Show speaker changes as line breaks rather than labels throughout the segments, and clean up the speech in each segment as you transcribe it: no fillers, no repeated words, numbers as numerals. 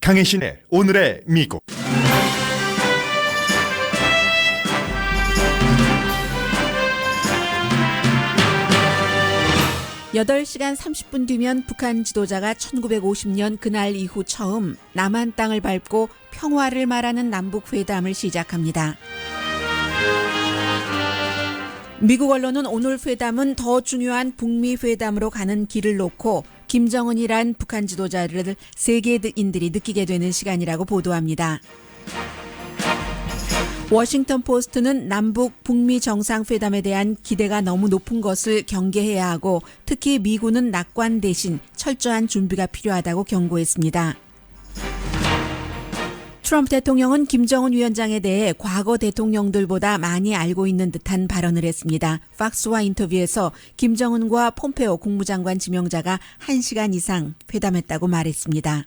강혜신의 오늘의 미국.
여덟 시간 30분 뒤면 북한 지도자가 1950년 그날 이후 처음 남한 땅을 밟고 평화를 말하는 남북회담을 시작합니다. 미국 언론은 오늘 회담은 더 중요한 북미 회담으로 가는 길을 놓고 김정은이란 북한 지도자를 세계인들이 느끼게 되는 시간이라고 보도합니다. 워싱턴 포스트는 남북 북미 정상회담에 대한 기대가 너무 높은 것을 경계해야 하고 특히 미군은 낙관 대신 철저한 준비가 필요하다고 경고했습니다. 트럼프 대통령은 김정은 위원장에 대해 과거 대통령들보다 많이 알고 있는 듯한 발언을 했습니다. 팍스와 인터뷰에서 김정은과 폼페오 국무장관 지명자가 1시간 이상 회담했다고 말했습니다.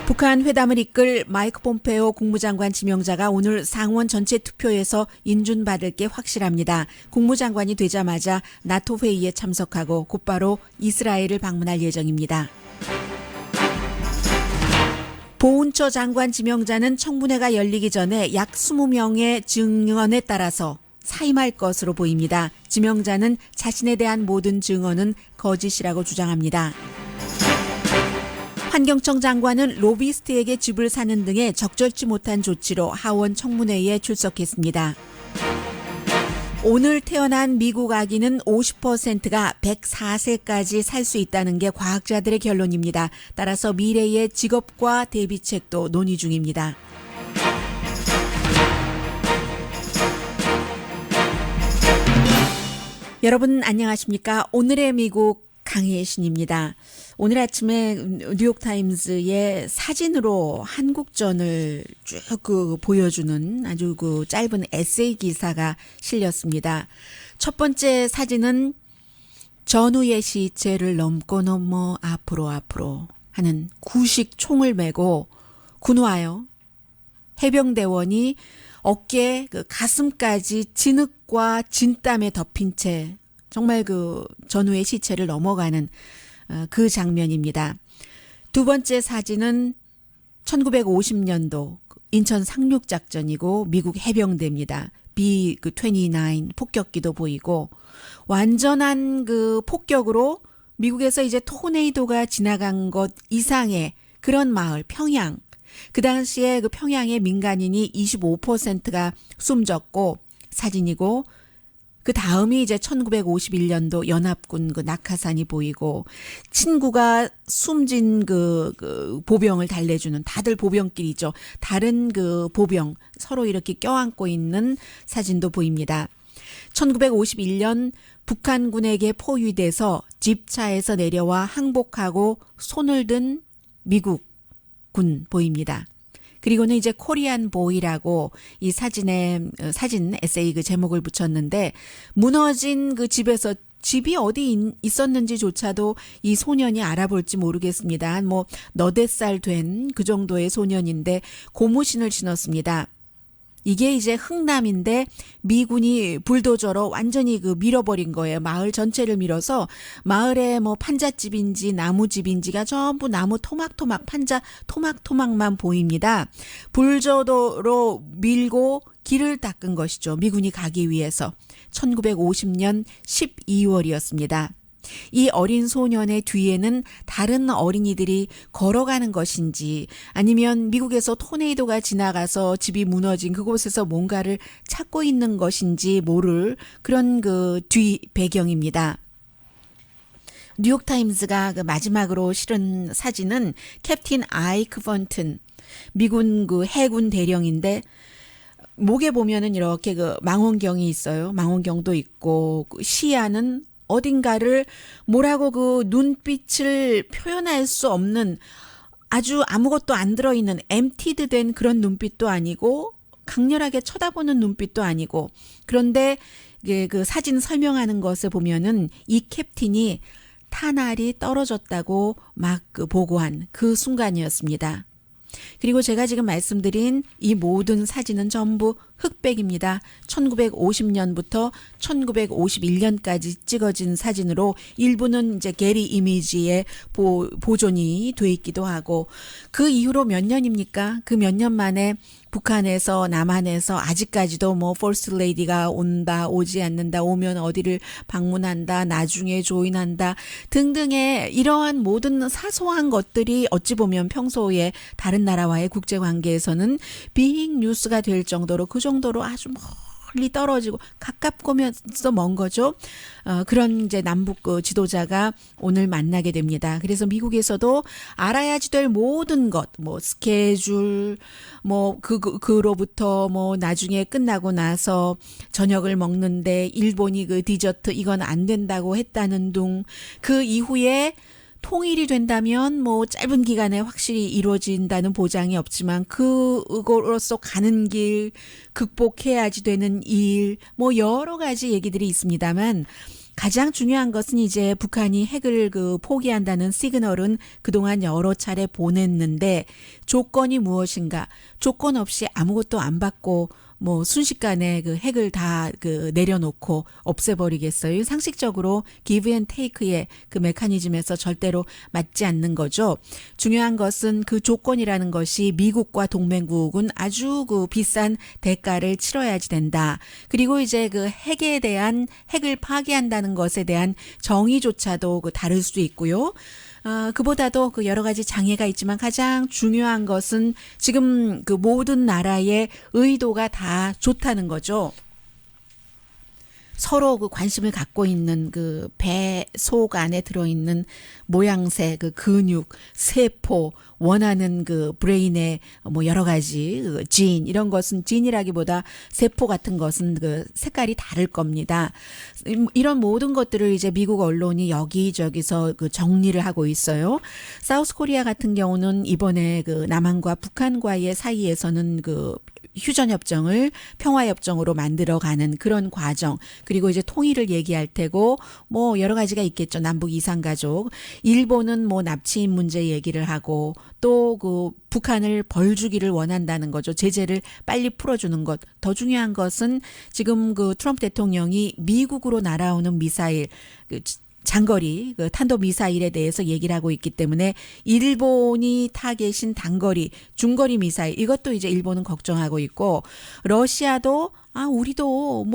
북한 회담을 이끌 마이크 폼페오 국무장관 지명자가 오늘 상원 전체 투표에서 인준받을 게 확실합니다. 국무장관이 되자마자 나토 회의에 참석하고 곧바로 이스라엘을 방문할 예정입니다. 보훈처 장관 지명자는 청문회가 열리기 전에 약 20명의 증언에 따라서 사임할 것으로 보입니다. 지명자는 자신에 대한 모든 증언은 거짓이라고 주장합니다. 환경청 장관은 로비스트에게 집을 사는 등의 적절치 못한 조치로 하원 청문회에 출석했습니다. 오늘 태어난 미국 아기는 50%가 104세까지 살 수 있다는 게 과학자들의 결론입니다. 따라서 미래의 직업과 대비책도 논의 중입니다. 여러분 안녕하십니까? 오늘의 미국 강혜신입니다. 오늘 아침에 뉴욕타임즈의 사진으로 한국전을 쭉 보여주는 아주 짧은 에세이 기사가 실렸습니다. 첫 번째 사진은 전우의 시체를 넘고 앞으로 하는 구식 총을 메고 군화요. 해병대원이 어깨 가슴까지 진흙과 진땀에 덮인 채 정말 전우의 시체를 넘어가는 그 장면입니다. 두 번째 사진은 1950년도 인천 상륙작전이고 미국 해병대입니다. B-29 폭격기도 보이고 완전한 폭격으로 미국에서 이제 토네이도가 지나간 것 이상의 그런 마을 평양. 그 당시에 평양의 민간인이 25%가 숨졌고 사진이고 그 다음이 이제 1951년도 연합군 낙하산이 보이고 친구가 숨진 보병을 달래주는 다들 보병끼리죠. 다른 보병 서로 이렇게 껴안고 있는 사진도 보입니다. 1951년 북한군에게 포위돼서 집차에서 내려와 항복하고 손을 든 미국 군 보입니다. 그리고는 이제 코리안 보이라고 이 사진 에세이 제목을 붙였는데 무너진 집에서 집이 어디 있었는지조차도 이 소년이 알아볼지 모르겠습니다. 너댓 살 된 그 정도의 소년인데 고무신을 신었습니다. 이게 이제 흥남인데 미군이 불도저로 완전히 밀어버린 거예요. 마을 전체를 밀어서 마을에 판잣집인지 나무집인지가 전부 나무 토막토막 판자 토막토막만 보입니다. 불저도로 밀고 길을 닦은 것이죠. 미군이 가기 위해서 1950년 12월이었습니다. 이 어린 소년의 뒤에는 다른 어린이들이 걸어가는 것인지 아니면 미국에서 토네이도가 지나가서 집이 무너진 그곳에서 뭔가를 찾고 있는 것인지 모를 그런 뒤 배경입니다. 뉴욕타임즈가 마지막으로 실은 사진은 캡틴 아이크 번튼 미군 해군 대령인데 목에 보면은 이렇게 망원경이 있어요. 망원경도 있고 시야는 어딘가를 뭐라고 눈빛을 표현할 수 없는 아주 아무것도 안 들어있는 엠티드 된 그런 눈빛도 아니고 강렬하게 쳐다보는 눈빛도 아니고 그런데 사진 설명하는 것을 보면은 이 캡틴이 탄알이 떨어졌다고 막 보고한 그 순간이었습니다. 그리고 제가 지금 말씀드린 이 모든 사진은 전부 흑백입니다. 1950년부터 1951년까지 찍어진 사진으로 일부는 이제 게리 이미지에 보존이 돼 있기도 하고 그 이후로 몇 년입니까? 그 몇 년 만에 북한에서 남한에서 아직까지도 뭐 펄스트 레이디가 온다 오지 않는다 오면 어디를 방문한다 나중에 조인한다 등등의 이러한 모든 사소한 것들이 어찌 보면 평소에 다른 나라와의 국제관계에서는 빅 뉴스가 될 정도로 그 정도로 아주 멀리 떨어지고 가깝고면서 먼 거죠. 그런 이제 남북 지도자가 오늘 만나게 됩니다. 그래서 미국에서도 알아야지 될 모든 것, 뭐 스케줄, 뭐 그로부터 뭐 나중에 끝나고 나서 저녁을 먹는데 일본이 그 디저트 이건 안 된다고 했다는 둥 그 이후에 통일이 된다면 뭐 짧은 기간에 확실히 이루어진다는 보장이 없지만 그거로서 가는 길 극복해야지 되는 일 뭐 여러 가지 얘기들이 있습니다만 가장 중요한 것은 이제 북한이 핵을 포기한다는 시그널은 그동안 여러 차례 보냈는데 조건이 무엇인가? 조건 없이 아무것도 안 받고 뭐 순식간에 그 핵을 다 내려놓고 없애버리겠어요. 상식적으로 give and take의 그 메커니즘에서 절대로 맞지 않는 거죠. 중요한 것은 그 조건이라는 것이 미국과 동맹국은 아주 비싼 대가를 치러야지 된다. 그리고 이제 그 핵을 파기한다는 것에 대한 정의조차도 다를 수 있고요. 그보다도 여러 가지 장애가 있지만 가장 중요한 것은 지금 모든 나라의 의도가 다 좋다는 거죠. 서로 관심을 갖고 있는 배 속 안에 들어있는 모양새, 근육, 세포, 원하는 브레인의 뭐 여러 가지 진 이런 것은 진이라기보다 세포 같은 것은 색깔이 다를 겁니다. 이런 모든 것들을 이제 미국 언론이 여기저기서 정리를 하고 있어요. 사우스 코리아 같은 경우는 이번에 남한과 북한과의 사이에서는 휴전협정을 평화협정으로 만들어가는 그런 과정 그리고 이제 통일을 얘기할 테고 뭐 여러 가지가 있겠죠. 남북 이산가족. 일본은 뭐 납치인 문제 얘기를 하고 또 북한을 벌 주기를 원한다는 거죠. 제재를 빨리 풀어주는 것. 더 중요한 것은 지금 트럼프 대통령이 미국으로 날아오는 미사일 장거리 탄도미사일에 대해서 얘기를 하고 있기 때문에 일본이 타겟인 단거리, 중거리 미사일 이것도 이제 일본은 걱정하고 있고 러시아도 우리도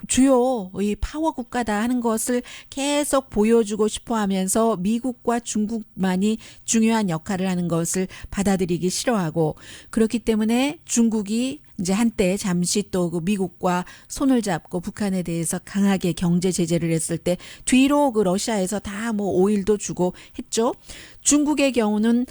주요 이 파워 국가다 하는 것을 계속 보여주고 싶어 하면서 미국과 중국만이 중요한 역할을 하는 것을 받아들이기 싫어하고 그렇기 때문에 중국이 이제 한때 잠시 또 미국과 손을 잡고 북한에 대해서 강하게 경제 제재를 했을 때 뒤로 러시아에서 다 오일도 주고 했죠. 중국의 경우는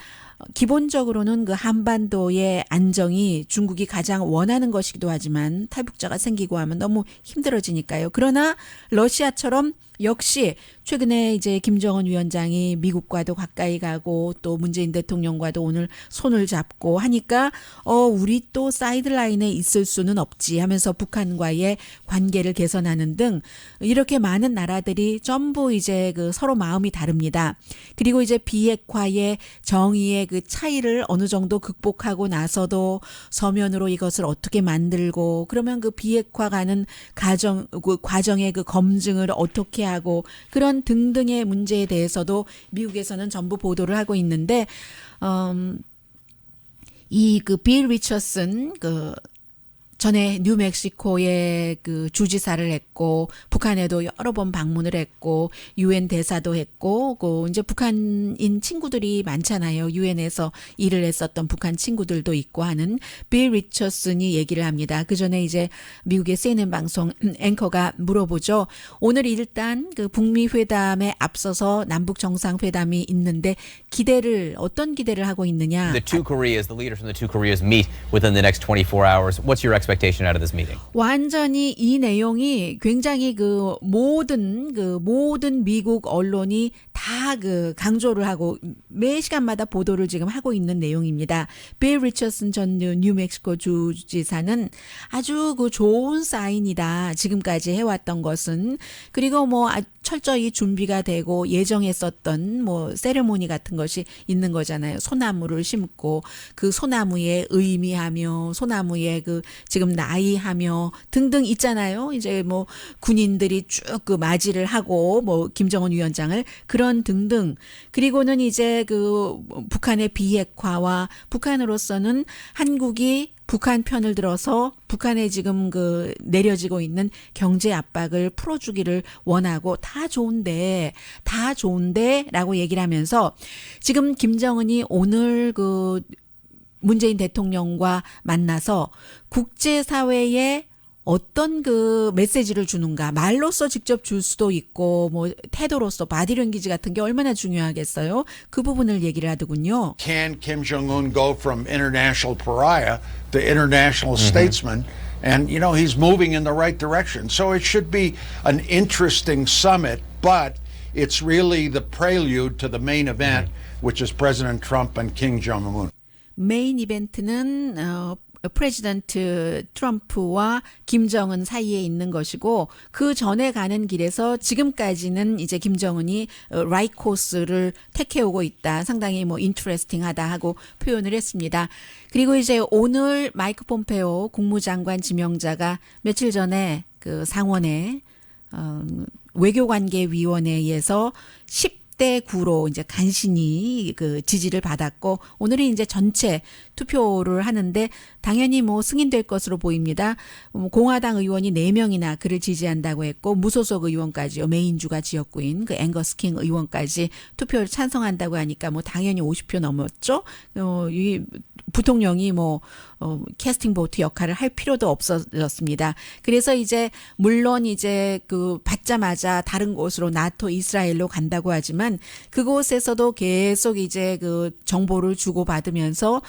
기본적으로는 한반도의 안정이 중국이 가장 원하는 것이기도 하지만 탈북자가 생기고 하면 너무 힘들어지니까요. 그러나 러시아처럼 역시 최근에 이제 김정은 위원장이 미국과도 가까이 가고 또 문재인 대통령과도 오늘 손을 잡고 하니까 우리 또 사이드라인에 있을 수는 없지 하면서 북한과의 관계를 개선하는 등 이렇게 많은 나라들이 전부 이제 서로 마음이 다릅니다. 그리고 이제 비핵화의 정의의 차이를 어느 정도 극복하고 나서도 서면으로 이것을 어떻게 만들고 그러면 비핵화 가는 과정의 검증을 어떻게 하고 그런 등등의 문제에 대해서도 미국에서는 전부 보도를 하고 있는데 이 빌 리처슨 전에 뉴멕시코에 주지사를 했고 북한에도 여러 번 방문을 했고 유엔 대사도 했고 이제 북한인 친구들이 많잖아요. 유엔에서 일을 했었던 북한 친구들도 있고 하는 빌 리처슨이 얘기를 합니다. 그 전에 이제 미국의 CNN 방송 앵커가 물어보죠. 오늘 일단 북미 회담에 앞서서 남북 정상회담이 있는데 어떤 기대를 하고 있느냐?
The leaders from the two Koreas meet within the next 24 hours. What's your expectation out of this meeting?
완전히 이 내용이 굉장히 그 모든 미국 언론이 다 그 강조를 하고 매 시간마다 보도를 지금 하고 있는 내용입니다. 빌 리처슨 전 뉴멕시코 주지사는 아주 그 좋은 사인이다. 지금까지 해왔던 것은. 그리고 뭐 철저히 준비가 되고 예정했었던 뭐 세레모니 같은 것이 있는 거잖아요. 소나무를 심고 그 소나무에 의미하며 소나무에 그 지금 나이하며 등등 있잖아요. 이제 뭐 군인들이 쭉 그 맞이를 하고 뭐 김정은 위원장을 그런 등등. 그리고는 이제 그 북한의 비핵화와 북한으로서는 한국이 북한 편을 들어서 북한에 지금 그 내려지고 있는 경제 압박을 풀어주기를 원하고 다 좋은데라고 얘기를 하면서 지금 김정은이 오늘 그 문재인 대통령과 만나서 국제사회에 어떤 그 메시지를 주는가 말로써 직접 줄 수도 있고 뭐 태도로서 바디랭귀지 같은 게 얼마나 중요하겠어요. 그 부분을 얘기를 하더군요.
Can Kim Jong-un go from international pariah to international statesman? And, you know, he's moving in the right direction. So it should be an interesting summit, but it's really the prelude to the main event, which is President Trump and Kim Jong-un.
메인 이벤트는 프레지던트 트럼프와 김정은 사이에 있는 것이고 그 전에 가는 길에서 지금까지는 이제 김정은이 라이트 코스를 택해오고 있다. 상당히 뭐 인트레스팅하다 하고 표현을 했습니다. 그리고 이제 오늘 마이크 폼페오 국무장관 지명자가 며칠 전에 그 상원에 외교관계위원회에서 10대 9로 이제 간신히 그 지지를 받았고 오늘은 이제 전체 투표를 하는데 당연히 뭐 승인될 것으로 보입니다. 공화당 의원이 4명이나 그를 지지한다고 했고 무소속 의원까지요. 메인주가 지역구인 그 앵거스 킹 의원까지 투표를 찬성한다고 하니까 뭐 당연히 50표 넘었죠. 이 부통령이 뭐 캐스팅 보트 역할을 할 필요도 없어졌습니다. 그래서 이제 물론 이제 그 받자마자 다른 곳으로 나토 이스라엘로 간다고 하지만 그곳에서도 계속 이제 그 정보를 주고 받으면서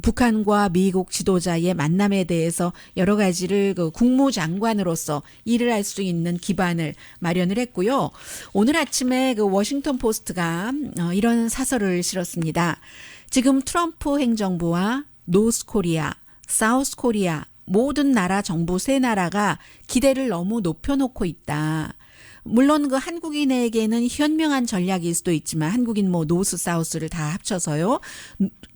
북한과 미국 지도자의 만남에 대해서 여러 가지를 그 국무장관으로서 일을 할 수 있는 기반을 마련을 했고요. 오늘 아침에 그 워싱턴 포스트가 이런 사설을 실었습니다. 지금 트럼프 행정부와 노스 코리아, 사우스 코리아 모든 나라 정부 세 나라가 기대를 너무 높여놓고 있다. 물론 그 한국인에게는 현명한 전략일 수도 있지만 한국인 뭐 노스 사우스를 다 합쳐서요.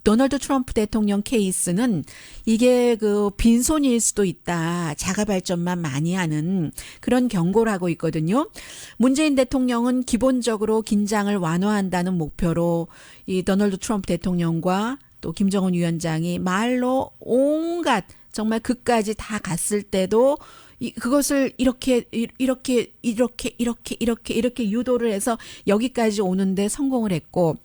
도널드 트럼프 대통령 케이스는 이게 그 빈손일 수도 있다. 자가 발전만 많이 하는 그런 경고를 하고 있거든요. 문재인 대통령은 기본적으로 긴장을 완화한다는 목표로 이 도널드 트럼프 대통령과 또 김정은 위원장이 말로 온갖 정말 그까지 다 갔을 때도 그것을 이렇게 유도를 해서 여기까지 오는데 성공을 했고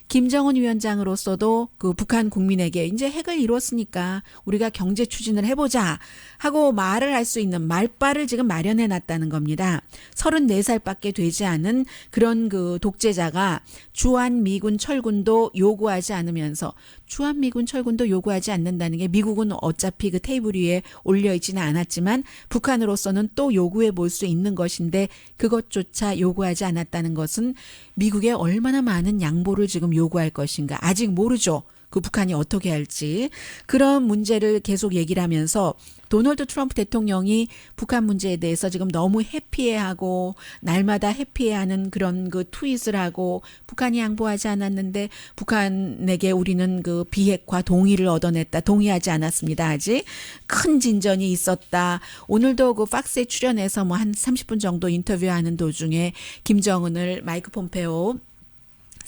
김정은 위원장으로서도 그 북한 국민에게 이제 핵을 이뤘으니까 우리가 경제 추진을 해보자 하고 말을 할 수 있는 말발을 지금 마련해 놨다는 겁니다. 34살밖에 되지 않은 그런 그 독재자가 주한미군 철군도 요구하지 않으면서 주한미군 철군도 요구하지 않는다는 게 미국은 어차피 그 테이블 위에 올려 있지는 않았지만 북한으로서는 또 요구해 볼 수 있는 것인데 그것조차 요구하지 않았다는 것은 미국에 얼마나 많은 양보를 지금 요구할 것인가 아직 모르죠. 그 북한이 어떻게 할지 그런 문제를 계속 얘기를 하면서 도널드 트럼프 대통령이 북한 문제에 대해서 지금 너무 해피해하고 날마다 해피해하는 그런 그 트윗을 하고 북한이 양보하지 않았는데 북한에게 우리는 그 비핵화 동의를 얻어냈다. 동의하지 않았습니다. 아직 큰 진전이 있었다. 오늘도 그 팍스에 출연해서 뭐 한 30분 정도 인터뷰하는 도중에 김정은을 마이크 폼페오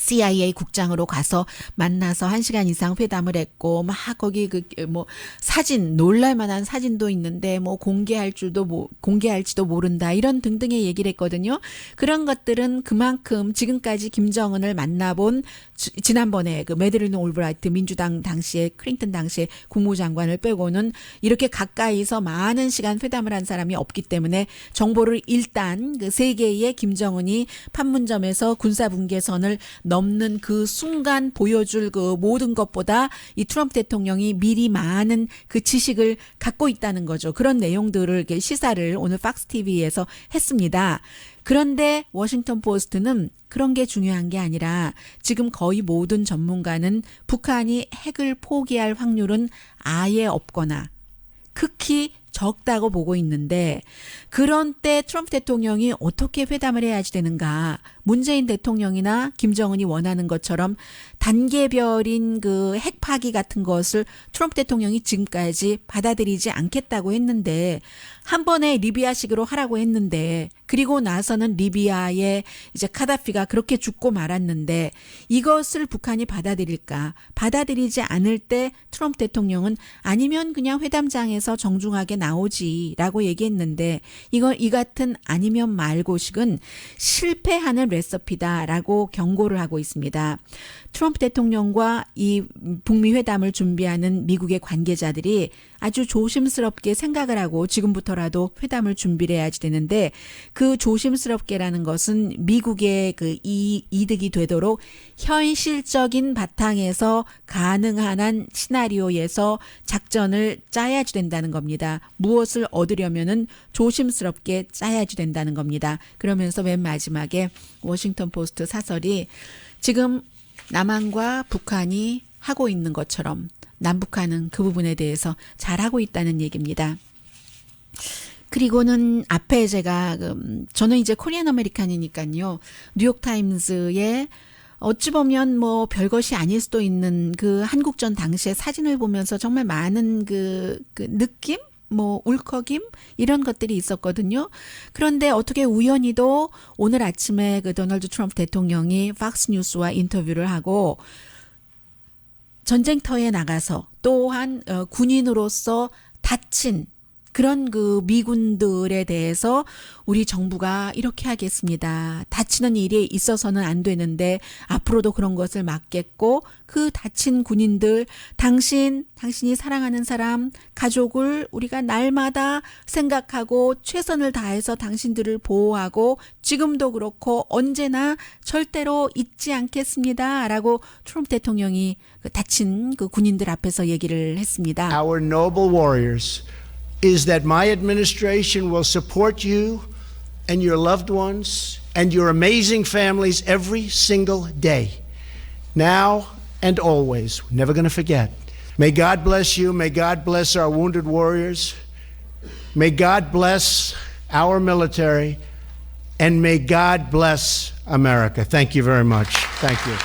CIA 국장으로 가서 만나서 1시간 이상 회담을 했고 막 거기 그 뭐 사진 놀랄만한 사진도 있는데 뭐 공개할지도 모른다 이런 등등의 얘기를 했거든요. 그런 것들은 그만큼 지금까지 김정은을 만나본 지난번에 그 매드린 올브라이트 민주당 당시에 클린턴 당시에 국무장관을 빼고는 이렇게 가까이서 많은 시간 회담을 한 사람이 없기 때문에 정보를 일단 그 세계에 김정은이 판문점에서 군사분계선을 넘는 그 순간 보여줄 그 모든 것보다 이 트럼프 대통령이 미리 많은 그 지식을 갖고 있다는 거죠. 그런 내용들을 이렇게 시사를 오늘 팍스 TV에서 했습니다. 그런데 워싱턴 포스트는 그런 게 중요한 게 아니라 지금 거의 모든 전문가는 북한이 핵을 포기할 확률은 아예 없거나 극히 적다고 보고 있는데 그런 때 트럼프 대통령이 어떻게 회담을 해야지 되는가. 문재인 대통령이나 김정은이 원하는 것처럼 단계별인 그 핵 파기 같은 것을 트럼프 대통령이 지금까지 받아들이지 않겠다고 했는데 한 번에 리비아식으로 하라고 했는데 그리고 나서는 리비아의 이제 카다피가 그렇게 죽고 말았는데 이것을 북한이 받아들일까? 받아들이지 않을 때 트럼프 대통령은 아니면 그냥 회담장에서 정중하게 나오지라고 얘기했는데 이 같은 아니면 말고식은 실패하는 레시피다라고 경고를 하고 있습니다. 트럼프 대통령과 이 북미 회담을 준비하는 미국의 관계자들이 아주 조심스럽게 생각을 하고 지금부터라도 회담을 준비를 해야지 되는데 그 조심스럽게라는 것은 미국의 그 이득이 되도록 현실적인 바탕에서 가능한 한 시나리오에서 작전을 짜야지 된다는 겁니다. 무엇을 얻으려면은 조심스럽게 짜야지 된다는 겁니다. 그러면서 맨 마지막에 워싱턴 포스트 사설이 지금 남한과 북한이 하고 있는 것처럼 남북한은 그 부분에 대해서 잘하고 있다는 얘기입니다. 그리고는 앞에 제가 저는 이제 코리안 아메리칸이니까요. 뉴욕타임즈에 어찌 보면 뭐 별것이 아닐 수도 있는 그 한국전 당시의 사진을 보면서 정말 많은 그 느낌? 뭐 울컥임 이런 것들이 있었거든요. 그런데 어떻게 우연히도 오늘 아침에 그 도널드 트럼프 대통령이 팍스 뉴스와 인터뷰를 하고 전쟁터에 나가서 또한 군인으로서 다친 그런 그 미군들에 대해서 우리 정부가 이렇게 하겠습니다. 다치는 일이 있어서는 안 되는데 앞으로도 그런 것을 막겠고 그 다친 군인들 당신이 사랑하는 사람, 가족을 우리가 날마다 생각하고 최선을 다해서 당신들을 보호하고 지금도 그렇고 언제나 절대로 잊지 않겠습니다. 라고 트럼프 대통령이 다친 그 군인들 앞에서 얘기를 했습니다.
Our noble warriors is that my administration will support you and your loved ones and your amazing families every single day, now and always. We're never going to forget. May God bless you. May God bless our wounded warriors. May God bless our military. And may God bless America. Thank you very much. Thank you.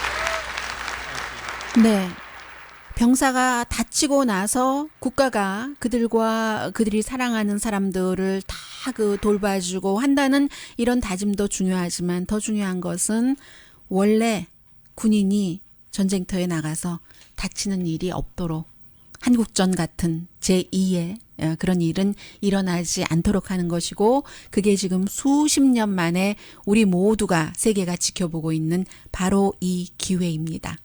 네. 병사가 다치고 나서 국가가 그들이 사랑하는 사람들을 다 그 돌봐주고 한다는 이런 다짐도 중요하지만 더 중요한 것은 원래 군인이 전쟁터에 나가서 다치는 일이 없도록 한국전 같은 제2의 그런 일은 일어나지 않도록 하는 것이고 그게 지금 수십 년 만에 우리 모두가 세계가 지켜보고 있는 바로 이 기회입니다.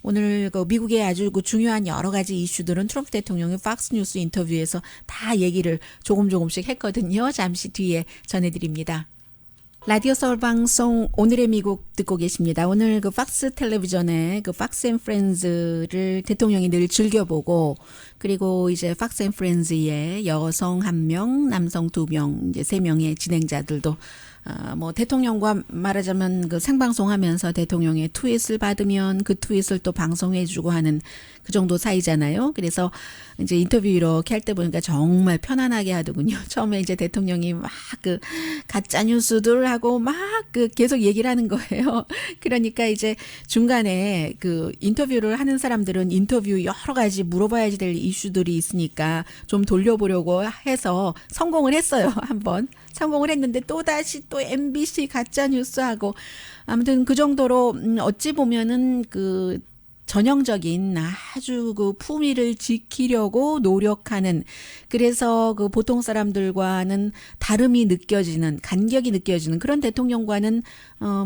오늘 그 미국의 아주 그 중요한 여러 가지 이슈들은 트럼프 대통령이 팍스 뉴스 인터뷰에서 다 얘기를 조금씩 했거든요. 잠시 뒤에 전해드립니다. 라디오 서울 방송 오늘의 미국 듣고 계십니다. 오늘 그 팍스 텔레비전에 그 팍스 앤 프렌즈를 대통령이 늘 즐겨보고 그리고 이제 팍스 앤 프렌즈에 여성 1명, 남성 2명, 이제 3명의 진행자들도 뭐 대통령과 말하자면 그 생방송하면서 대통령의 트윗을 받으면 그 트윗을 또 방송해주고 하는 그 정도 사이잖아요. 그래서 이제 인터뷰 이렇게 할 때 보니까 정말 편안하게 하더군요. 처음에 이제 대통령이 막 그 가짜 뉴스들 하고 막 그 계속 얘기를 하는 거예요. 그러니까 이제 중간에 그 인터뷰를 하는 사람들은 인터뷰 여러 가지 물어봐야지 될 이슈들이 있으니까 좀 돌려보려고 해서 성공을 했어요. 한번. 성공을 했는데 또다시 또 MBC 가짜 뉴스하고 아무튼 그 정도로 어찌 보면은 그 전형적인 아주 그 품위를 지키려고 노력하는 그래서 그 보통 사람들과는 다름이 느껴지는 간격이 느껴지는 그런 대통령과는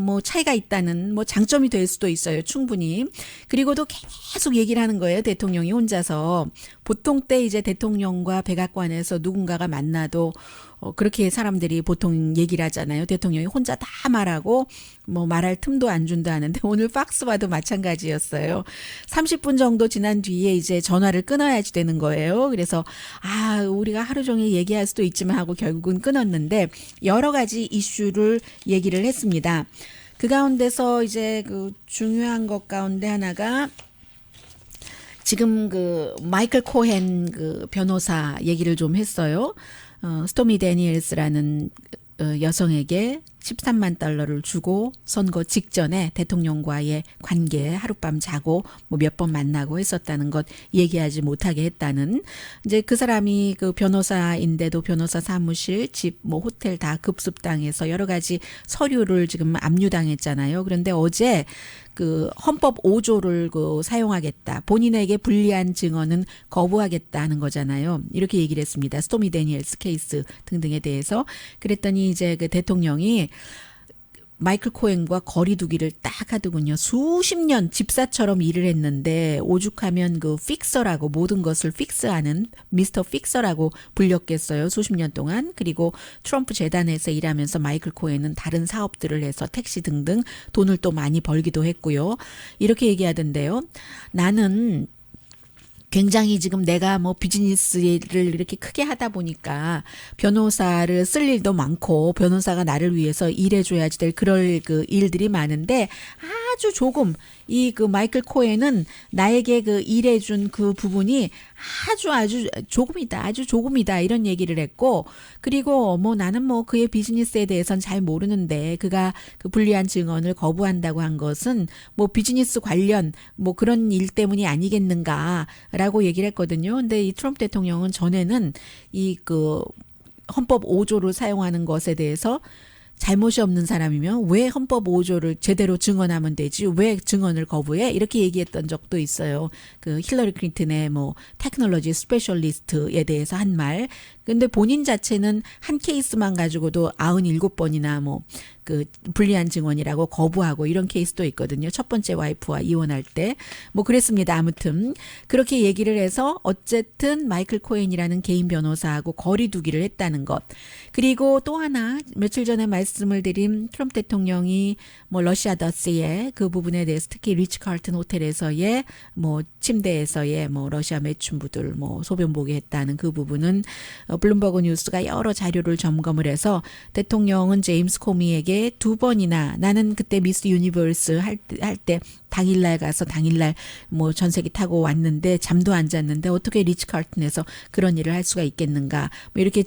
뭐 차이가 있다는 뭐 장점이 될 수도 있어요. 충분히. 그리고도 계속 얘기를 하는 거예요. 대통령이 혼자서 보통 때 이제 대통령과 백악관에서 누군가가 만나도 그렇게 사람들이 보통 얘기를 하잖아요. 대통령이 혼자 다 말하고 뭐 말할 틈도 안 준다 하는데 오늘 팍스와도 마찬가지였어요. 30분 정도 지난 뒤에 이제 전화를 끊어야지 되는 거예요. 그래서 우리가 하루 종일 얘기할 수도 있지만 하고 결국은 끊었는데 여러 가지 이슈를 얘기를 했습니다. 그 가운데서 이제 그 중요한 것 가운데 하나가 지금 그 마이클 코헨 그 변호사 얘기를 좀 했어요. 스토미 데니엘스라는 여성에게 13만 달러를 주고 선거 직전에 대통령과의 관계 하룻밤 자고 뭐 몇 번 만나고 했었다는 것 얘기하지 못하게 했다는 이제 그 사람이 그 변호사인데도 변호사 사무실, 집, 뭐 호텔 다 급습당해서 여러 가지 서류를 지금 압류당했잖아요. 그런데 어제 그 헌법 5조를 그 사용하겠다. 본인에게 불리한 증언은 거부하겠다는 거잖아요. 이렇게 얘기를 했습니다. 스토미 데니엘스 케이스 등등에 대해서. 그랬더니 이제 그 대통령이 마이클 코헨과 거리 두기를 딱 하더군요. 수십 년 집사처럼 일을 했는데 오죽하면 그 픽서라고 모든 것을 픽스하는 미스터 픽서라고 불렸겠어요. 수십 년 동안. 그리고 트럼프 재단에서 일하면서 마이클 코헨은 다른 사업들을 해서 택시 등등 돈을 또 많이 벌기도 했고요. 이렇게 얘기하던데요. 나는 굉장히 지금 내가 뭐 비즈니스를 이렇게 크게 하다 보니까 변호사를 쓸 일도 많고 변호사가 나를 위해서 일해줘야지 될 그럴 그 일들이 많은데 아주 조금 이 그 마이클 코헨은 나에게 그 일해준 그 부분이 아주 조금이다. 아주 조금이다. 이런 얘기를 했고 그리고 뭐 나는 뭐 그의 비즈니스에 대해서는 잘 모르는데 그가 그 불리한 증언을 거부한다고 한 것은 뭐 비즈니스 관련 뭐 그런 일 때문이 아니겠는가라고 얘기를 했거든요. 근데 이 트럼프 대통령은 전에는 이 그 헌법 5조를 사용하는 것에 대해서 잘못이 없는 사람이면 왜 헌법 5조를 제대로 증언하면 되지? 왜 증언을 거부해? 이렇게 얘기했던 적도 있어요. 그 힐러리 클린턴의 뭐 테크놀로지 스페셜리스트에 대해서 한 말. 근데 본인 자체는 한 케이스만 가지고도 97번이나 뭐 그 불리한 증언이라고 거부하고 이런 케이스도 있거든요. 첫 번째 와이프와 이혼할 때. 뭐 그랬습니다. 아무튼 그렇게 얘기를 해서 어쨌든 마이클 코헨이라는 개인 변호사하고 거리 두기를 했다는 것. 그리고 또 하나 며칠 전에 말씀을 드린 트럼프 대통령이 뭐 러시아 더스의 그 부분에 대해서 특히 리치 칼튼 호텔에서의 뭐 침대에서의 뭐 러시아 매춘부들 뭐 소변 보게 했다는 그 부분은 블룸버그 뉴스가 여러 자료를 점검을 해서 대통령은 제임스 코미에게 2번이나 나는 그때 미스 유니버스 할 때 당일날 가서 당일날 뭐 전세기 타고 왔는데 잠도 안 잤는데 어떻게 리치 칼튼에서 그런 일을 할 수가 있겠는가 뭐 이렇게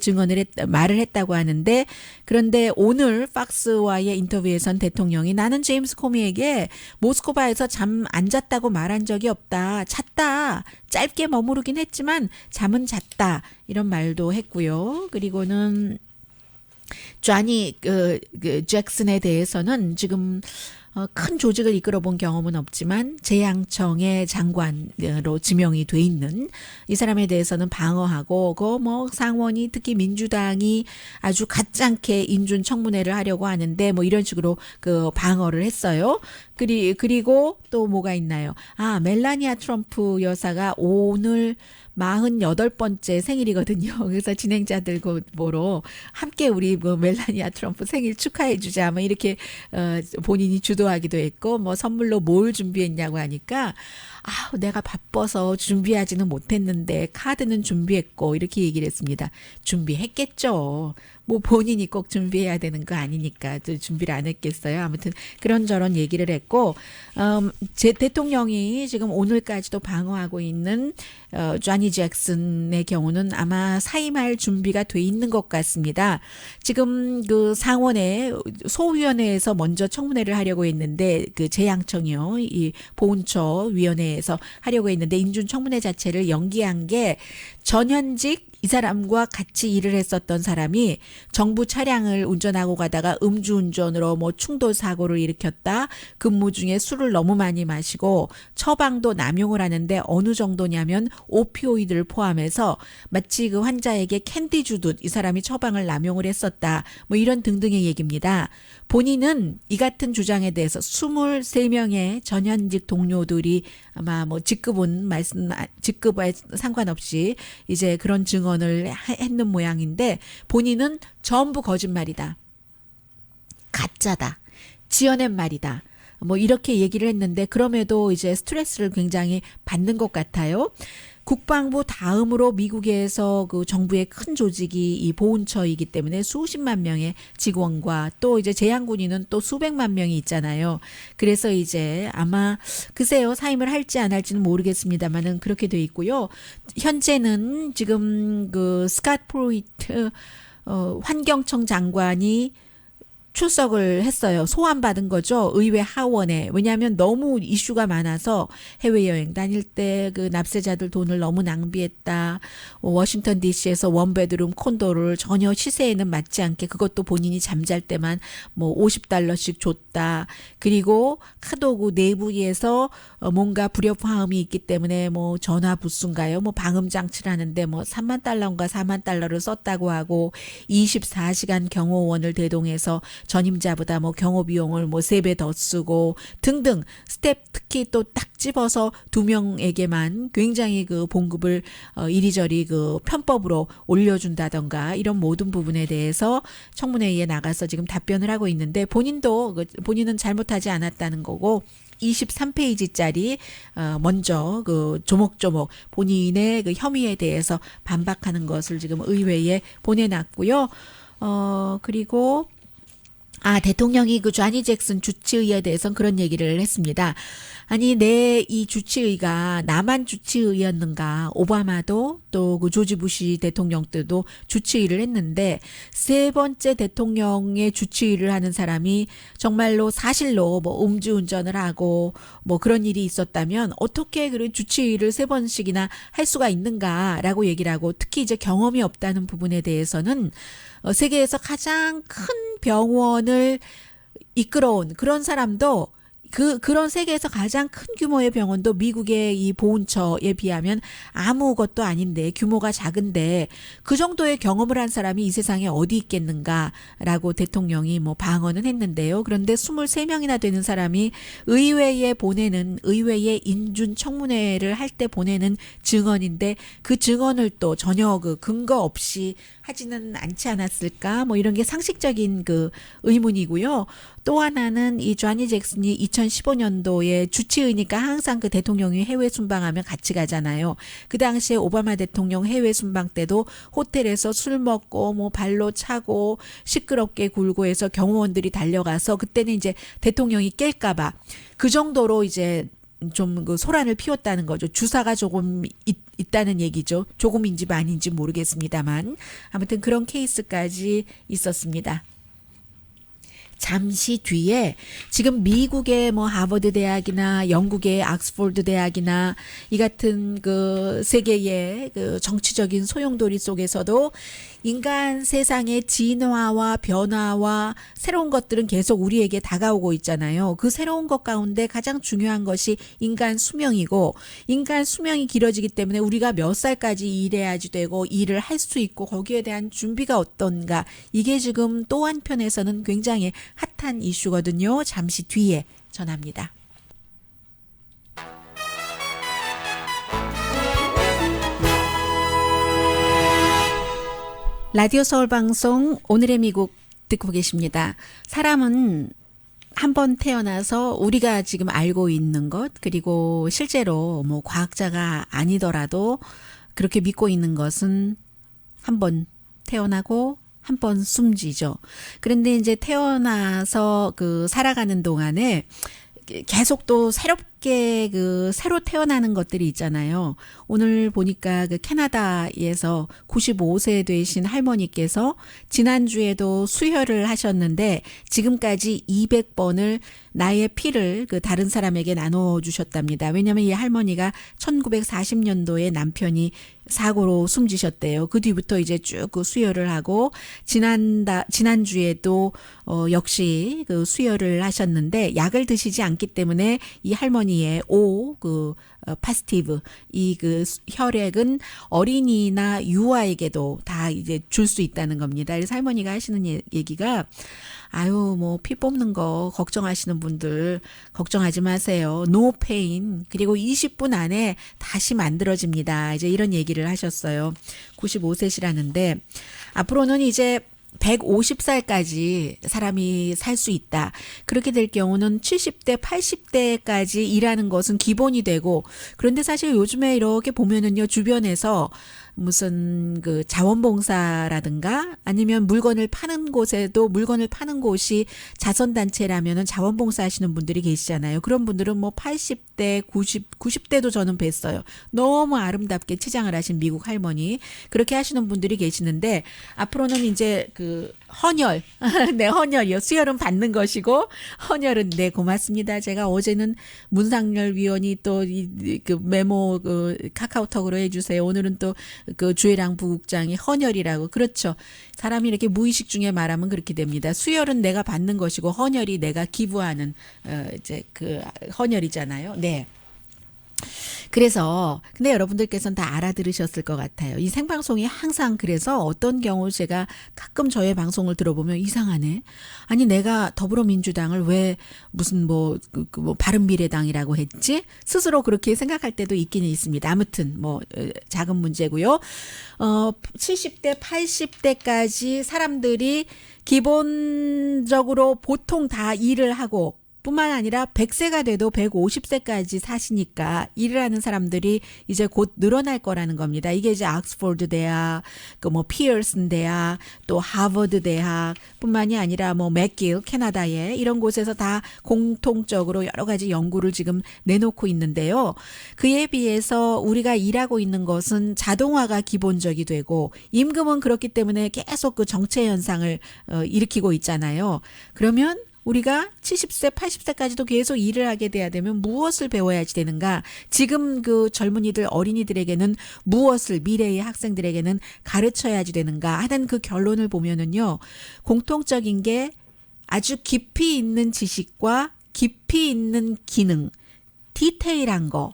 말을 했다고 하는데 그런데 오늘 팍스와의 인터뷰에선 대통령이 나는 제임스 코미에게 모스크바에서 잠 안 잤다고 말한 적이 없다. 잤다. 짧게 머무르긴 했지만 잠은 잤다. 이런 말도 했고요. 그리고는 쟈니 잭슨에 대해서는 지금 큰 조직을 이끌어 본 경험은 없지만 재향청의 장관으로 지명이 돼 있는 이 사람에 대해서는 방어하고 그 뭐 상원이 특히 민주당이 아주 가짜게 인준 청문회를 하려고 하는데 뭐 이런 식으로 그 방어를 했어요. 그리고 또 뭐가 있나요? 멜라니아 트럼프 여사가 오늘 48번째 생일이거든요. 그래서 진행자들 보러 함께 우리 뭐 멜라니아 트럼프 생일 축하해 주자. 뭐 이렇게 본인이 주도하기도 했고 뭐 선물로 뭘 준비했냐고 하니까 내가 바빠서 준비하지는 못했는데 카드는 준비했고 이렇게 얘기를 했습니다. 준비했겠죠. 뭐 본인이 꼭 준비해야 되는 거 아니니까 준비를 안 했겠어요. 아무튼 그런저런 얘기를 했고 제 대통령이 지금 오늘까지도 방어하고 있는 쟈니 잭슨의 경우는 아마 사임할 준비가 돼 있는 것 같습니다. 지금 그 상원의 소위원회에서 먼저 청문회를 하려고 했는데 그 재향청이요. 이 보훈처 위원회에서 하려고 했는데 인준 청문회 자체를 연기한 게 전현직 이 사람과 같이 일을 했었던 사람이 정부 차량을 운전하고 가다가 음주운전으로 뭐 충돌 사고를 일으켰다. 근무 중에 술을 너무 많이 마시고 처방도 남용을 하는데 어느 정도냐면 오피오이드를 포함해서 마치 그 환자에게 캔디 주듯 이 사람이 처방을 남용을 했었다. 뭐 이런 등등의 얘기입니다. 본인은 이 같은 주장에 대해서 23명의 전현직 동료들이 아마 뭐 직급에 상관없이 이제 그런 증언을 했는 모양인데 본인은 전부 거짓말이다. 가짜다. 지어낸 말이다. 뭐 이렇게 얘기를 했는데 그럼에도 이제 스트레스를 굉장히 받는 것 같아요. 국방부 다음으로 미국에서 그 정부의 큰 조직이 이 보훈처이기 때문에 수십만 명의 직원과 또 이제 제향군인은 또 수백만 명이 있잖아요. 그래서 이제 아마 글쎄요 사임을 할지 안 할지는 모르겠습니다만은 그렇게 돼 있고요. 현재는 지금 그 스캇 프로이트 환경청 장관이 출석을 했어요. 소환받은 거죠. 의회 하원에. 왜냐하면 너무 이슈가 많아서 해외여행 다닐 때 그 납세자들 돈을 너무 낭비했다. 워싱턴 DC에서 원베드룸 콘도를 전혀 시세에는 맞지 않게 그것도 본인이 잠잘 때만 뭐 $50씩 줬다. 그리고 카도구 내부에서 뭔가 불협화음이 있기 때문에 뭐 전화 부수인가요? 뭐 방음 장치를 하는데 뭐 $30,000인가 $40,000를 썼다고 하고 24시간 경호원을 대동해서 전임자보다 뭐 경호 비용을 뭐 3배 더 쓰고 등등 스텝 특히 또 딱 집어서 2명에게만 굉장히 그 봉급을 이리저리 그 편법으로 올려준다던가 이런 모든 부분에 대해서 청문회에 나가서 지금 답변을 하고 있는데 본인은 잘못하지 않았다는 거고 23페이지짜리 먼저 그 조목조목 본인의 그 혐의에 대해서 반박하는 것을 지금 의회에 보내놨고요. 그리고 대통령이 그 쟈니 잭슨 주치의에 대해서는 그런 얘기를 했습니다. 아니, 이 주치의가 나만 주치의였는가? 오바마도 또 그 조지 부시 대통령 때도 주치의를 했는데 세 번째 대통령의 주치의를 하는 사람이 정말로 사실로 뭐 음주운전을 하고 뭐 그런 일이 있었다면 어떻게 그 주치의를 3번씩이나 할 수가 있는가라고 얘기를 하고 특히 이제 경험이 없다는 부분에 대해서는 세계에서 가장 큰 병원을 이끌어온 그런 사람도 그런 세계에서 가장 큰 규모의 병원도 미국의 이 보훈처에 비하면 아무것도 아닌데 규모가 작은데 그 정도의 경험을 한 사람이 이 세상에 어디 있겠는가라고 대통령이 뭐 방언은 했는데요. 그런데 23명이나 되는 사람이 의회에 인준 청문회를 할 때 보내는 증언인데 그 증언을 또 전혀 그 근거 없이 하지는 않지 않았을까? 뭐 이런 게 상식적인 그 의문이고요. 또 하나는 이 쟈니 잭슨이 2015년도에 주치의니까 항상 그 대통령이 해외 순방하면 같이 가잖아요. 그 당시에 오바마 대통령 해외 순방 때도 호텔에서 술 먹고 뭐 발로 차고 시끄럽게 굴고 해서 경호원들이 달려가서 그때는 이제 대통령이 깰까봐 그 정도로 이제 좀 그 소란을 피웠다는 거죠. 주사가 조금 있다는 얘기죠. 조금인지 많이인지 모르겠습니다만 아무튼 그런 케이스까지 있었습니다. 잠시 뒤에 지금 미국의 뭐 하버드 대학이나 영국의 옥스퍼드 대학이나 이 같은 그 세계의 그 정치적인 소용돌이 속에서도 인간 세상의 진화와 변화와 새로운 것들은 계속 우리에게 다가오고 있잖아요. 그 새로운 것 가운데 가장 중요한 것이 인간 수명이고 인간 수명이 길어지기 때문에 우리가 몇 살까지 일해야지 되고 일을 할 수 있고 거기에 대한 준비가 어떤가 이게 지금 또 한편에서는 굉장히 핫한 이슈거든요. 잠시 뒤에 전합니다. 라디오 서울 방송 오늘의 미국 듣고 계십니다. 사람은 한 번 태어나서 우리가 지금 알고 있는 것 그리고 실제로 뭐 과학자가 아니더라도 그렇게 믿고 있는 것은 한 번 태어나고 한 번 숨지죠. 그런데 이제 태어나서 그 살아가는 동안에 계속 또 밖에 그 새로 태어나는 것들이 있잖아요. 오늘 보니까 그 캐나다에서 95세 되신 할머니께서 지난주에도 수혈을 하셨는데 지금까지 200번을 나의 피를 그 다른 사람에게 나눠주셨답니다. 왜냐하면 이 할머니가 1940년도에 남편이 사고로 숨지셨대요. 그 뒤부터 이제 쭉 그 수혈을 하고 지난주에도 역시 그 수혈을 하셨는데 약을 드시지 않기 때문에 이 할머니의 파스티브 이 그 혈액은 어린이나 유아에게도 다 이제 줄 수 있다는 겁니다. 그래서 할머니가 하시는 얘기가 아유 뭐 피 뽑는 거 걱정하시는 분들 걱정하지 마세요. No pain. 그리고 20분 안에 다시 만들어집니다. 이제 이런 얘기를 하셨어요. 95세시라는데 앞으로는 이제 150살까지 사람이 살 수 있다. 그렇게 될 경우는 70대, 80대까지 일하는 것은 기본이 되고 그런데 사실 요즘에 이렇게 보면은요 주변에서 무슨 그 자원봉사라든가 아니면 물건을 파는 곳에도 물건을 파는 곳이 자선단체라면은 자원봉사 하시는 분들이 계시잖아요. 그런 분들은 뭐 80대, 90대도 저는 뵀어요. 너무 아름답게 치장을 하신 미국 할머니. 그렇게 하시는 분들이 계시는데 앞으로는 이제 그 헌혈, 네, 헌혈이요. 수혈은 받는 것이고 헌혈은 네, 고맙습니다. 제가 어제는 문상열 위원이 또 그 메모 그 카카오톡으로 해주세요. 오늘은 또 그 주혜랑 부국장이 헌혈이라고. 그렇죠. 사람이 이렇게 무의식 중에 말하면 그렇게 됩니다. 수혈은 내가 받는 것이고 헌혈이 내가 기부하는 이제 그 헌혈이잖아요. 네. 그래서 근데 여러분들께서는 다 알아들으셨을 것 같아요. 이 생방송이 항상 그래서 어떤 경우 제가 가끔 저의 방송을 들어보면 이상하네. 아니 내가 더불어민주당을 왜 무슨 뭐 바른미래당이라고 했지? 스스로 그렇게 생각할 때도 있기는 있습니다. 아무튼 뭐 작은 문제고요. 70대 80대까지 사람들이 기본적으로 보통 다 일을 하고 뿐만 아니라 100세가 돼도 150세까지 사시니까 일을 하는 사람들이 이제 곧 늘어날 거라는 겁니다. 이게 이제 옥스퍼드 대학, 그 뭐 피어슨 대학, 또 하버드 대학 뿐만이 아니라 뭐 맥길 캐나다의 이런 곳에서 다 공통적으로 여러 가지 연구를 지금 내놓고 있는데요. 그에 비해서 우리가 일하고 있는 것은 자동화가 기본적이 되고 임금은 그렇기 때문에 계속 그 정체 현상을 일으키고 있잖아요. 그러면 우리가 70세, 80세까지도 계속 일을 하게 돼야 되면 무엇을 배워야지 되는가? 지금 그 젊은이들, 어린이들에게는 무엇을 미래의 학생들에게는 가르쳐야지 되는가 하는 그 결론을 보면은요. 공통적인 게 아주 깊이 있는 지식과 깊이 있는 기능, 디테일한 거.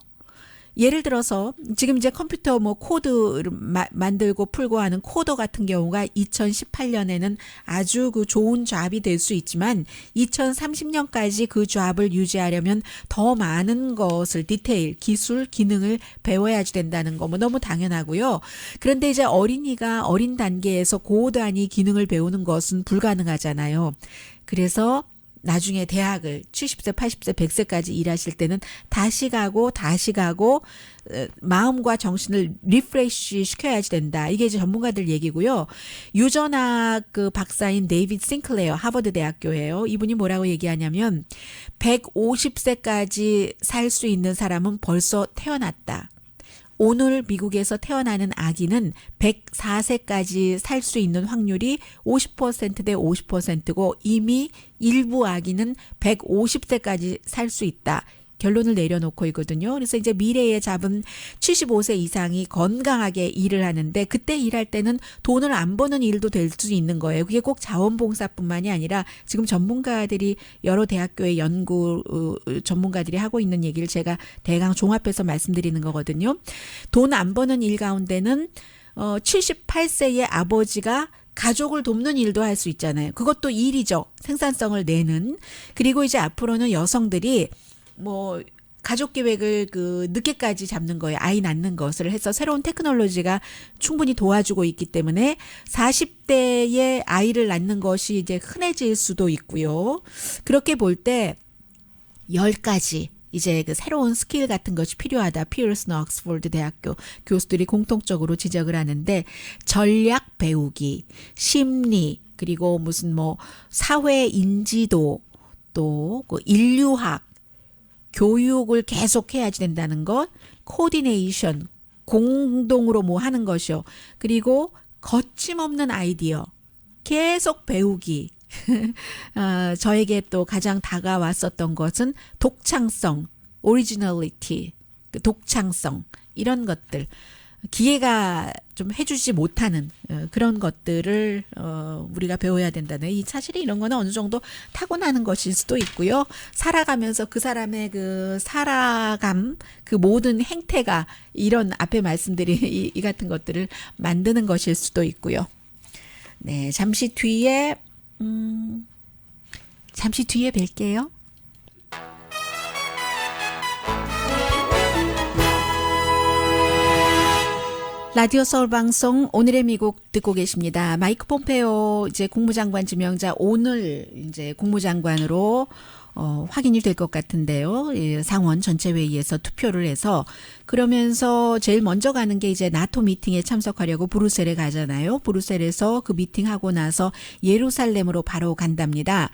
예를 들어서 지금 이제 컴퓨터 뭐 코드를 만들고 풀고 하는 코더 같은 경우가 2018년에는 아주 그 좋은 잡이 될 수 있지만 2030년까지 그 잡을 유지하려면 더 많은 것을 디테일, 기술, 기능을 배워야지 된다는 거 뭐 너무 당연하고요. 그런데 이제 어린이가 어린 단계에서 고단위 기능을 배우는 것은 불가능하잖아요. 그래서 나중에 대학을 70세, 80세, 100세까지 일하실 때는 다시 가고 마음과 정신을 리프레시 시켜야지 된다. 이게 이제 전문가들 얘기고요. 유전학 그 박사인 데이비드 싱클레어 하버드 대학교예요. 이분이 뭐라고 얘기하냐면 150세까지 살 수 있는 사람은 벌써 태어났다. 오늘 미국에서 태어나는 아기는 104세까지 살 수 있는 확률이 50% 대 50%고 이미 일부 아기는 150세까지 살 수 있다. 결론을 내려놓고 있거든요. 그래서 이제 미래의 잡은 75세 이상이 건강하게 일을 하는데 그때 일할 때는 돈을 안 버는 일도 될 수 있는 거예요. 그게 꼭 자원봉사뿐만이 아니라 지금 전문가들이 여러 대학교의 연구 전문가들이 하고 있는 얘기를 제가 대강 종합해서 말씀드리는 거거든요. 돈 안 버는 일 가운데는 78세의 아버지가 가족을 돕는 일도 할 수 있잖아요. 그것도 일이죠. 생산성을 내는. 그리고 이제 앞으로는 여성들이 뭐 가족 계획을 그 늦게까지 잡는 거에 아이 낳는 것을 해서 새로운 테크놀로지가 충분히 도와주고 있기 때문에 40대에 아이를 낳는 것이 이제 흔해질 수도 있고요. 그렇게 볼 때 10가지 이제 그 새로운 스킬 같은 것이 필요하다. 피어슨 옥스퍼드 대학교 교수들이 공통적으로 지적을 하는데 전략 배우기, 심리, 그리고 무슨 뭐 사회 인지도, 또 그 인류학 교육을 계속 해야지 된다는 것, 코디네이션, 공동으로 뭐 하는 것이요. 그리고 거침없는 아이디어, 계속 배우기. 저에게 또 가장 다가왔었던 것은 독창성, 오리지널리티, 독창성, 이런 것들. 기회가 좀 해주지 못하는 그런 것들을 우리가 배워야 된다는, 이 사실이 이런 거는 어느 정도 타고나는 것일 수도 있고요. 살아가면서 그 사람의 그 살아감, 그 모든 행태가 이런 앞에 말씀드린 이 같은 것들을 만드는 것일 수도 있고요. 네, 잠시 뒤에 뵐게요. 라디오 서울 방송 오늘의 미국 듣고 계십니다. 마이크 폼페오 이제 국무장관 지명자 오늘 이제 국무장관으로 확인이 될 것 같은데요. 상원 전체 회의에서 투표를 해서, 그러면서 제일 먼저 가는 게 이제 나토 미팅에 참석하려고 브뤼셀에 가잖아요. 브뤼셀에서 그 미팅하고 나서 예루살렘으로 바로 간답니다.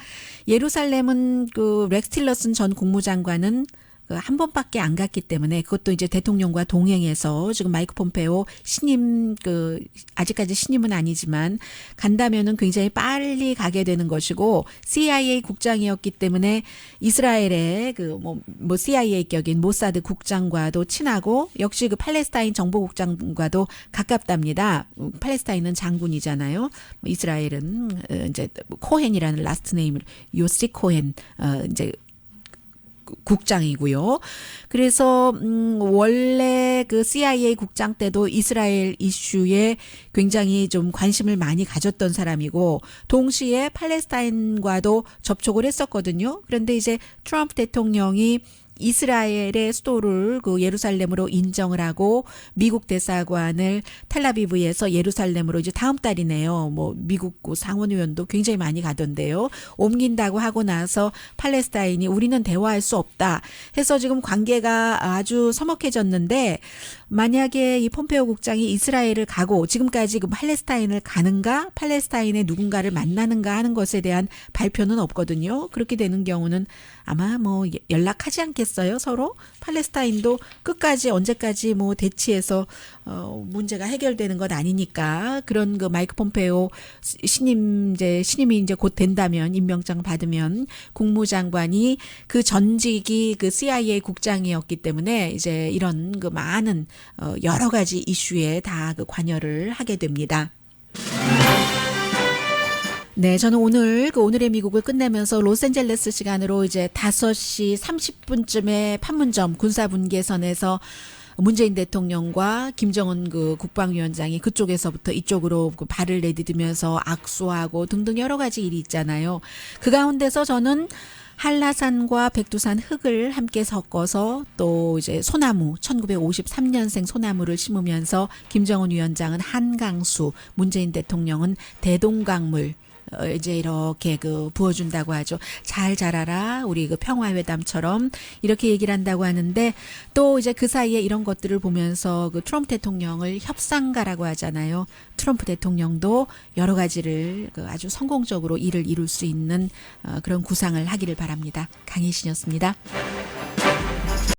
예루살렘은 그 렉스 틸러슨 전 국무장관은 한 번밖에 안 갔기 때문에, 그것도 이제 대통령과 동행해서 지금 마이크 폼페오 신임, 아직까지 신임은 아니지만 간다면은 굉장히 빨리 가게 되는 것이고, CIA 국장이었기 때문에 이스라엘의 CIA 격인 모사드 국장과도 친하고, 역시 그 팔레스타인 정보국장과도 가깝답니다. 팔레스타인은 장군이잖아요. 이스라엘은 이제 코헨이라는 라스트 네임을 요시 코헨 이제 국장이고요. 그래서 원래 그 CIA 국장 때도 이스라엘 이슈에 굉장히 좀 관심을 많이 가졌던 사람이고, 동시에 팔레스타인과도 접촉을 했었거든요. 그런데 이제 트럼프 대통령이 이스라엘의 수도를 그 예루살렘으로 인정을 하고 미국 대사관을 텔아비브에서 예루살렘으로 이제 다음 달이네요. 뭐 미국 상원의원도 굉장히 많이 가던데요. 옮긴다고 하고 나서 팔레스타인이 우리는 대화할 수 없다 해서 지금 관계가 아주 서먹해졌는데, 만약에 이 폼페오 국장이 이스라엘을 가고 지금까지 그 팔레스타인을 가는가, 팔레스타인의 누군가를 만나는가 하는 것에 대한 발표는 없거든요. 그렇게 되는 경우는 아마 뭐 연락하지 않겠어요, 서로? 팔레스타인도 끝까지 언제까지 뭐 대치해서 문제가 해결되는 것 아니니까, 그런 그 마이크 폼페오 신임이 이제 곧 된다면, 임명장 받으면 국무장관이 그 전직이 그 CIA 국장이었기 때문에 이제 이런 그 많은 여러 가지 이슈에 다 그 관여를 하게 됩니다. 네, 저는 오늘의 미국을 끝내면서 로스앤젤레스 시간으로 이제 5시 30분쯤에 판문점 군사분계선에서 문재인 대통령과 김정은 그 국방위원장이 그쪽에서부터 이쪽으로 그 발을 내디디면서 악수하고 등등 여러 가지 일이 있잖아요. 그 가운데서 저는 한라산과 백두산 흙을 함께 섞어서 또 이제 소나무, 1953년생 소나무를 심으면서 김정은 위원장은 한강수, 문재인 대통령은 대동강물 이제 이렇게 그 부어준다고 하죠. 잘 자라라, 우리 그 평화회담처럼 이렇게 얘기를 한다고 하는데, 또 이제 그 사이에 이런 것들을 보면서 그 트럼프 대통령을 협상가라고 하잖아요. 트럼프 대통령도 여러 가지를 그 아주 성공적으로 일을 이룰 수 있는 그런 구상을 하기를 바랍니다. 강혜신이었습니다.